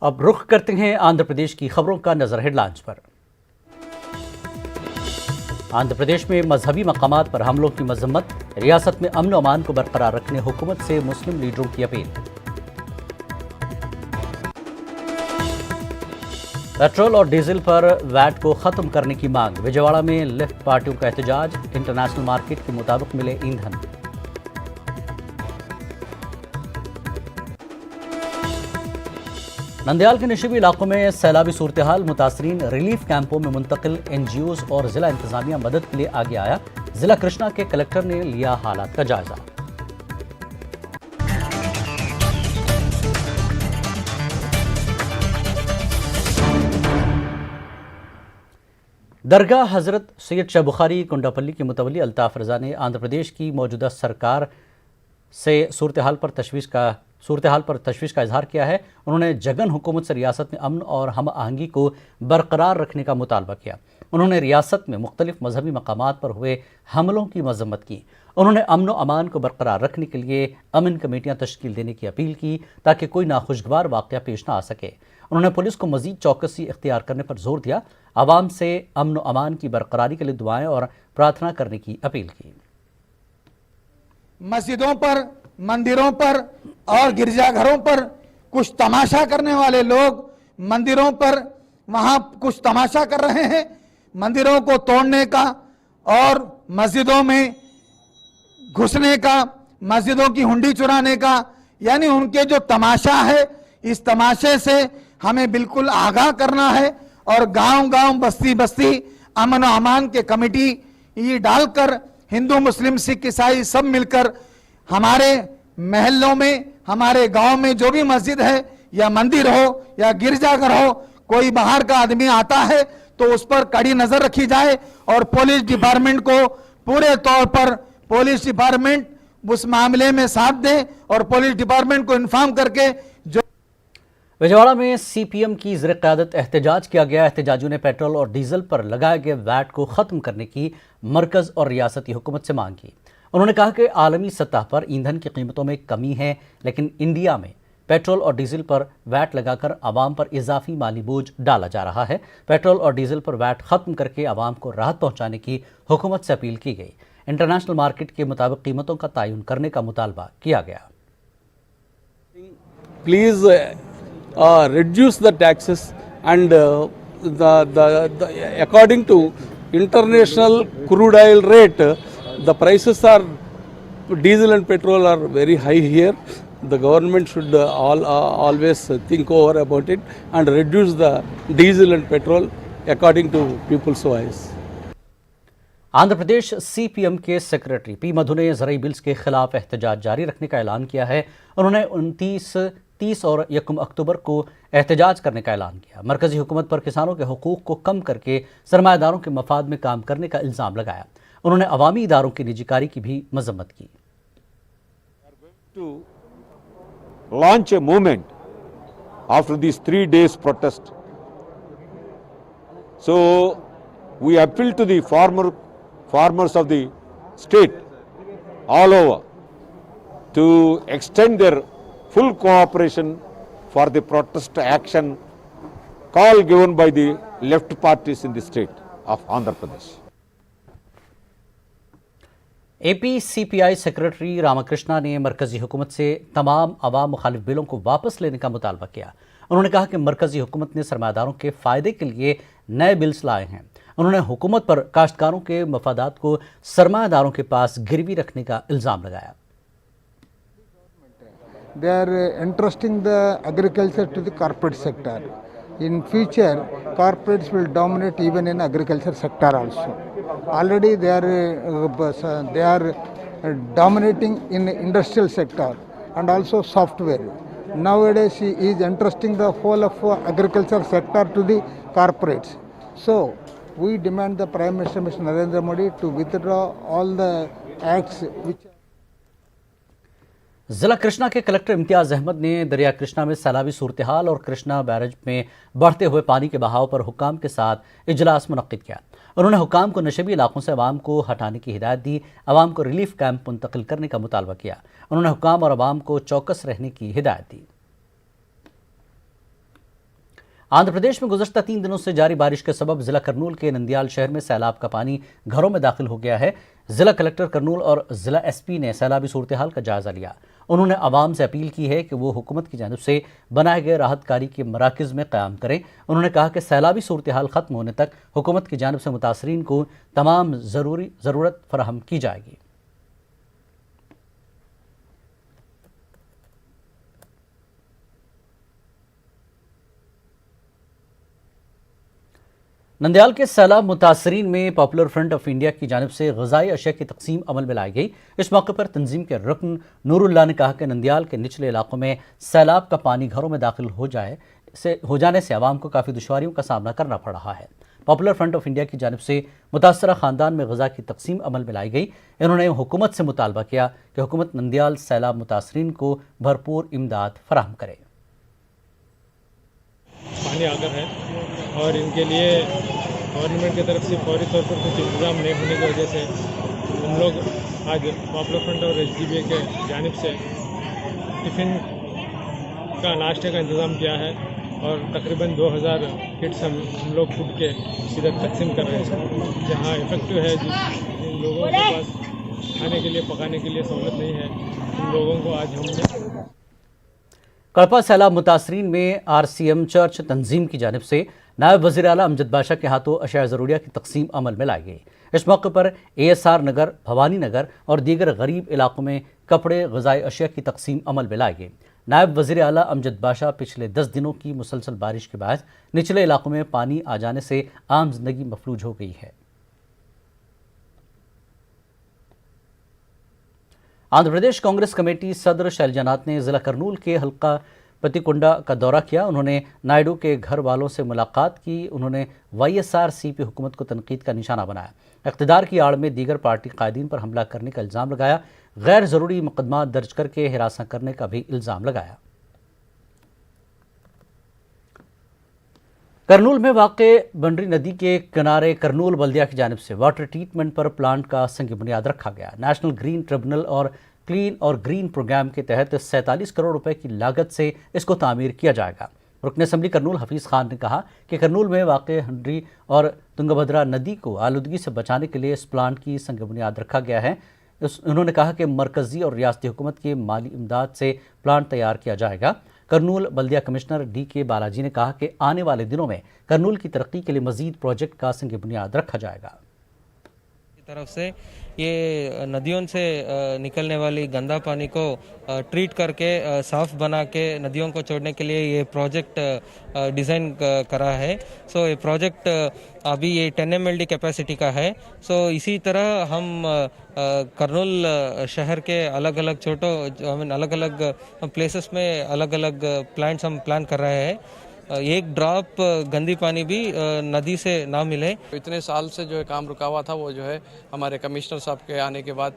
अब रुख करते हैं आंध्र प्रदेश की खबरों का नजर हेडलाइंस पर। आंध्र प्रदेश में मजहबी मकामात पर हमलों की मजम्मत, रियासत में अमन अमान को बरकरार रखने हुकूमत से मुस्लिम लीडरों की अपील। पेट्रोल और डीजल पर वैट को खत्म करने की मांग, विजयवाड़ा में लेफ्ट पार्टियों का एहतजाज, इंटरनेशनल मार्केट के मुताबिक मिले ईंधन। नंदयाल के नशीबी इलाकों में सैलाबी सूरत हाल, मुतासरीन रिलीफ कैंपों में मुंतकिल, एनजीओज और जिला इंतजामिया मदद के लिए आगे आया। जिला कृष्णा के कलेक्टर ने लिया हालात का जायजा। दरगाह हजरत सैयद शाह बुखारी कुंडापल्ली के मुतवल्ली अल्ताफ रजा ने आंध्र प्रदेश की मौजूदा सरकार से सूरत हाल पर तशवीश का इजहार किया है। उन्होंने जगन हुकूमत से रियासत में अमन और हम आहंगी को बरकरार रखने का मुतालबा किया। उन्होंने रियासत में मुख्तलिफ मजहबी मकामात पर हुए हमलों की मजम्मत की। उन्होंने अमन व अमान को बरकरार रखने के लिए अमन कमेटियां तश्कील देने की अपील की ताकि कोई नाखुशगवार वाक़या पेश ना आ सके। उन्होंने पुलिस को मजीद चौकसी इख्तियार करने पर जोर दिया। आवाम से अमन व अमान की बरकरारी के लिए दुआएं और प्रार्थना करने की अपील की। मस्जिदों पर, मंदिरों पर और गिरजाघरों पर कुछ तमाशा करने वाले लोग मंदिरों पर वहां कुछ तमाशा कर रहे हैं। मंदिरों को तोड़ने का और मस्जिदों में घुसने का, मस्जिदों की हुंडी चुराने का, यानी उनके जो तमाशा है, इस तमाशे से हमें बिल्कुल आगाह करना है और गांव-गांव, बस्ती-बस्ती अमन और अमान के कमेटी ये डालकर हिंदू, मुस्लिम, सिख, ईसाई सब मिलकर हमारे महलों में, हमारे गांव में जो भी मस्जिद है या मंदिर हो या गिरजाघर हो, कोई बाहर का आदमी आता है तो उस पर कड़ी नजर रखी जाए और पुलिस डिपार्टमेंट को पूरे तौर पर पुलिस डिपार्टमेंट उस मामले में साथ दे और पुलिस डिपार्टमेंट को इन्फॉर्म करके जो विजयवाड़ा में सीपीएम की ज़र क़यादत एहतजाज किया गया। एहतजाजियों ने पेट्रोल और डीजल पर लगाए गए वैट को ख़त्म करने की मरकज़ और रियासती हुकूमत से मांग की। उन्होंने कहा कि आलमी सतह पर ईंधन की कीमतों में कमी है, लेकिन इंडिया में पेट्रोल और डीजल पर वैट लगाकर आवाम पर इजाफी माली बोझ डाला जा रहा है। पेट्रोल और डीजल पर वैट खत्म करके आवाम को राहत पहुंचाने की हुकूमत से अपील की गई। इंटरनेशनल मार्केट के मुताबिक कीमतों का तयन करने का मुतालबा किया गया। Please reduce the taxes and according to international crude oil rate, the prices are diesel and petrol are very high here. The government should always think over about it and reduce the diesel and petrol according to people's choice. Andhra Pradesh CPM के secretary P मधु ने ज़रई bills के खिलाफ एहतजाज जारी रखने का ऐलान किया है। उन्होंने 29, 30 और 1 अक्टूबर को एहतजाज करने का ऐलान किया। मरकजी हुकूमत पर किसानों के हुकूक को कम करके सरमायादारों के मफाद में काम करने का इल्ज़ाम लगाया। उन्होंने अवामी इदारों की निजीकारी की भी मजम्मत की। Launch a movement after these 3 days protest. So we appeal to the farmers of the state all over to extend their full cooperation for the protest action call given by the left parties in the state of Andhra Pradesh. APCPI secretary Ramakrishna ने मरकजी हुकूमत से तमाम अवाम मुखालिफ बिलों को वापस लेने का मुतालबा किया। उन्होंने कहा कि मरकजी हुकूमत ने सरमायादारों के फ़ायदे के लिए नए बिल्स लाए हैं। उन्होंने हुकूमत पर काश्तकारों के मफादात को सरमायादारों के पास गिरवी रखने का इल्ज़ाम लगाया। They are entrusting the agriculture to the corporate sector. In future, corporates will dominate even in agriculture sector also. Already they are dominating in industrial sector and also software. Nowadays, he is entrusting the whole of agriculture sector to the corporates. So, we demand the Prime Minister, Mr. Narendra Modi, to withdraw all the acts which. जिला कृष्णा के collector Imtiaz Ahmad ने दरिया कृष्णा में सैलाबी सूरत हाल और Krishna barrage में बढ़ते हुए पानी के बहाव पर हुक्काम के साथ इजलास मुनक्किद किया। उन्होंने हुक्काम को नशेबी इलाकों से अवाम को हटाने की हिदायत दी, अवाम को रिलीफ कैंप मुंतकिल करने का मुतालबा किया। उन्होंने हुक्काम और अवाम को चौकस रहने की हिदायत दी। आंध्र प्रदेश में गुज़श्ता 3 दिनों से जारी बारिश के सबब जिला करनूल के नंदियाल शहर में सैलाब का पानी घरों में दाखिल हो गया है। जिला कलेक्टर करनूल और जिला एसपी ने सैलाबी सूरत हाल का जायजा लिया। उन्होंने आवाम से अपील की है कि वो हुकूमत की जानिब से बनाए गए राहतकारी के मराकज़ में क़याम करें। उन्होंने कहा कि सैलाबी सूरत हाल ख़त्म होने तक हुकूमत की जानिब से मुतासरीन को तमाम ज़रूरत फराहम की जाएगी। नंदयाल के सैलाब मुतासरीन में पॉपुलर फ्रंट ऑफ इंडिया की जानिब से ग़िज़ाई अशिया की तकसीम अमल में लाई गई। इस मौके पर तंजीम के रुकन नूरुल्लाह ने कहा कि नंदयाल के निचले इलाकों में सैलाब का पानी घरों में दाखिल हो जाने से आवाम को काफ़ी दुश्वारियों का सामना करना पड़ रहा है। पॉपुलर फ्रंट ऑफ इंडिया की जानिब से मुतासरा ख़ानदान में ग़िज़ा की तकसीम अमल में लाई गई। इन्होंने हुकूमत से मुतालबा किया कि हुकूमत नंदयाल सैलाब मुतासरीन को भरपूर इमदाद फराहम करे। पानी आकर है और इनके लिए गवर्नमेंट की तरफ से फौरी तौर पर कुछ इंतज़ाम नहीं होने की वजह से हम लोग आज पॉपुलर फ्रंट और एसडीबीए के जानिब से टिफ़िन का नाश्ते का इंतज़ाम किया है और तकरीबन 2000 किट्स हम लोग फूड के इधर तकसीम कर रहे हैं। जहाँ इफेक्टिव है जिन लोगों के पास खाने के लिए पकाने के लिए सहूलत नहीं है उन लोगों को आज हमने कड़पा सैलाब मुतासरीन में RCM चर्च तंजीम की जानिब से नायब वज़ीर आला अमजद बाशा के हाथों अशिया ज़रूरिया की तकसीम अमल में लाई गई। इस मौके पर ASR नगर, भवानी नगर और दीगर गरीब इलाकों में कपड़े, ग़िज़ाई अशिया की तकसीम अमल में लाई गई। नायब वज़ीर आला अमजद बाशा पिछले 10 दिनों की मुसलसल बारिश के बाद निचले इलाकों में पानी आ जाने से आम जिंदगी मफलूज हो गई है। आंध्र प्रदेश कांग्रेस कमेटी सदर शैलजानाथ ने जिला करनूल के हल्का पतिकुंडा का दौरा किया। उन्होंने नायडू के घर वालों से मुलाकात की। उन्होंने YSRCP हुकूमत को तनकीद का निशाना बनाया। इक़्तिदार की आड़ में दीगर पार्टी कायदीन पर हमला करने का इल्ज़ाम लगाया। गैर ज़रूरी मुकदमा दर्ज करके हिरासत करने का भी इल्ज़ाम लगाया। करनूल में वाक़े बंडरी नदी के किनारे करनूल बल्दिया की जानिब से वाटर ट्रीटमेंट पर प्लांट का संग बुनियाद रखा गया। नेशनल ग्रीन ट्रिब्यूनल और क्लीन और ग्रीन प्रोग्राम के तहत 47 करोड़ रुपए की लागत से इसको तामीर किया जाएगा। रुकन असम्बली करनूल हफीज़ खान ने कहा कि करनूल में वाक़े हंड्री और तुंगभद्रा नदी को आलूदगी से बचाने के लिए इस प्लांट की संग बुनियाद रखा गया है। उन्होंने कहा कि मरकज़ी और रियासती हुकूमत के माली इमदाद से प्लांट तैयार किया जाएगा। करनूल बल्दिया कमिश्नर DK बालाजी ने कहा कि आने वाले दिनों में करनूल की तरक्की के लिए मज़ीद प्रोजेक्ट का संग बुनियाद रखा जाएगा। तरफ से ये नदियों से निकलने वाली गंदा पानी को ट्रीट करके साफ़ बना के नदियों को छोड़ने के लिए ये प्रोजेक्ट डिज़ाइन करा है। सो ये प्रोजेक्ट अभी ये 10 MLD कैपेसिटी का है। सो इसी तरह हम करनूल शहर के अलग अलग प्लेसेस में अलग अलग प्लांट्स हम प्लान कर रहे हैं। एक ड्रॉप गंदी पानी भी नदी से ना मिले। इतने साल से जो है काम रुका हुआ था वो जो है हमारे कमिश्नर साहब के आने के बाद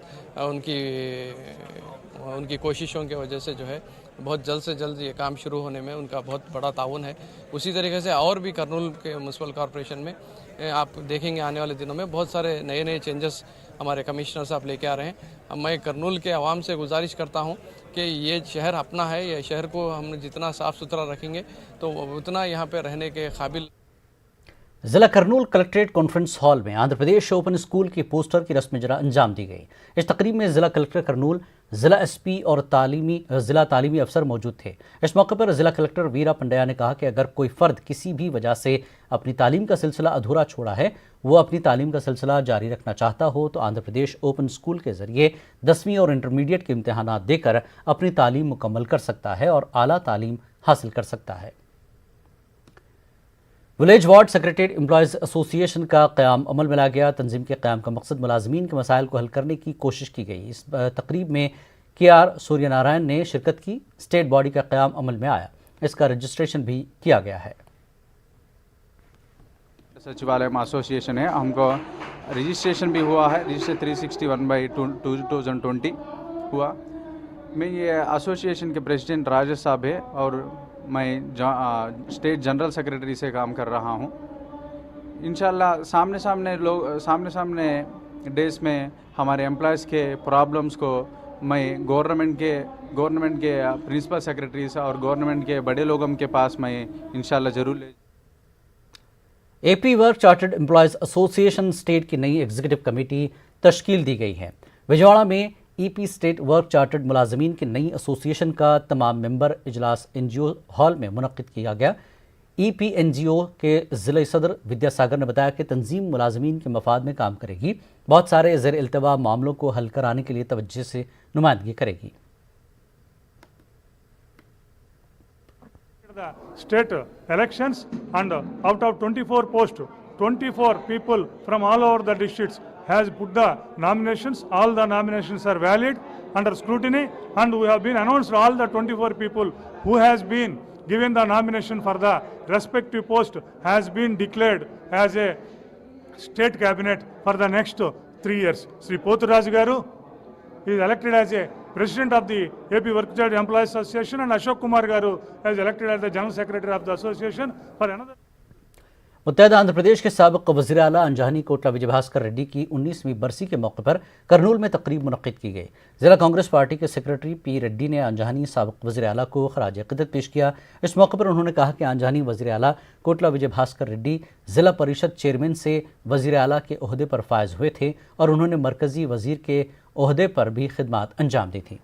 उनकी कोशिशों की वजह से जो है बहुत जल्द से जल्द ये काम शुरू होने में उनका बहुत बड़ा ताउन है। उसी तरीके से और भी करनूल के म्यूनसिपल कॉरपोरेशन में आप देखेंगे आने वाले दिनों में बहुत सारे नए चेंजेस हमारे कमिश्नर साहब लेके आ रहे हैं। मैं करनूल के आवाम से गुजारिश करता हूं कि ये शहर अपना है, ये शहर को हम जितना साफ़ सुथरा रखेंगे तो उतना यहाँ पे रहने के काबिल। जिला करनूल कलेक्ट्रेट कॉन्फ्रेंस हॉल में आंध्र प्रदेश ओपन स्कूल की पोस्टर की रस्म जरा अंजाम दी गई। इस तकरीब में जिला कलेक्टर करनूल, जिला SP और जिला तालीमी अफसर मौजूद थे। इस मौके पर जिला कलेक्टर वीरा पंड्या ने कहा कि अगर कोई फ़र्द किसी भी वजह से अपनी तालीम का सिलसिला अधूरा छोड़ा है, वो अपनी तालीम का सिलसिला जारी रखना चाहता हो तो आंध्र प्रदेश ओपन स्कूल के ज़रिए 10वीं और इंटरमीडिएट के इम्तहानात देकर अपनी तालीम मुकम्मल कर सकता है और आला तालीम हासिल कर सकता है। Village ward secretariat employees association का क़याम अमल में लाया गया। तंजीम के क़याम का मकसद मुलाजमीन के मसाइल को हल करने की कोशिश की गई। इस तकरीब में KR सूर्यनारायण ने शिरकत की। स्टेट बॉडी का क़याम अमल में आया, इसका रजिस्ट्रेशन भी किया गया है। सचिवालय में एसोसिएशन है, हमको रजिस्ट्रेशन भी हुआ है। रजिस्टर 361/2020 हुआ। मैं ये एसोसिएशन के प्रेसिडेंट राजेश साहब है और मैं स्टेट जनरल सेक्रेटरी से काम कर रहा हूँ। इंशाल्लाह सामने सामने डेज में हमारे एम्प्लॉयज़ के प्रॉब्लम्स को मैं गवर्नमेंट के प्रिंसिपल सेक्रेटरीज और गवर्नमेंट के बड़े लोगों के पास मैं इंशाल्लाह ज़रूर ले AP work chartered employees association state की नई एग्जीक्यूटिव कमेटी तश्कील दी गई है। विजयवाड़ा में ईपी स्टेट वर्क चार्टर्ड मुलाजमीन की नई एसोसिएशन का तमाम मेंबर इजलास एनजीओ हॉल में मुनक्किद किया गया। ईपी एनजीओ के ज़िला सदर विद्यासागर ने बताया कि तंजीम मुलाजमीन के मफाद में काम करेगी, बहुत सारे ज़ेर इल्तवा मामलों को हल कराने के लिए तवज्जो से नुमाइंदगी करेगी। The state elections, and out of 24 posts, 24 people from all over the districts has put the nominations. All the nominations are valid under scrutiny, and we have been announced all the 24 people who has been given the nomination for the respective post has been declared as a state cabinet for the next 3 years. Sri Pothuraj Garu is elected as a President of the AP Work Chartered Employees Association, and Ashok Kumar Garu is elected as the General Secretary of the association for another. मुत्तहदा Andhra Pradesh के साबिक वज़ीर आला अंजनी कोटला विजय भास्कर रेड्डी की 19वीं बरसी के मौके पर करनूल में तकरीब मुनक्किद की गई। ज़िला कांग्रेस पार्टी के सेक्रेटरी पी रेड्डी ने अंजनी साबिक वज़ीर आला को खराज अक़ीदत पेश किया। इस मौके पर उन्होंने कहा कि अंजनी वज़ीर आला कोटला विजय भास्कर रेड्डी ज़िला परिषद चेयरमैन से वज़ीर आला के ओहदे पर फायज हुए थे और उन्होंने मरकज़ी वज़ीर के ओहदे पर भी खिदमत अंजाम दी थी।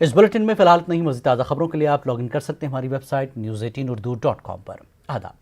इस बुलेटिन में फिलहाल इतना ही। मज़ीद ताज़ा खबरों के लिए आप लॉगिन कर सकते हैं हमारी वेबसाइट news18urdu.com पर। आदाब।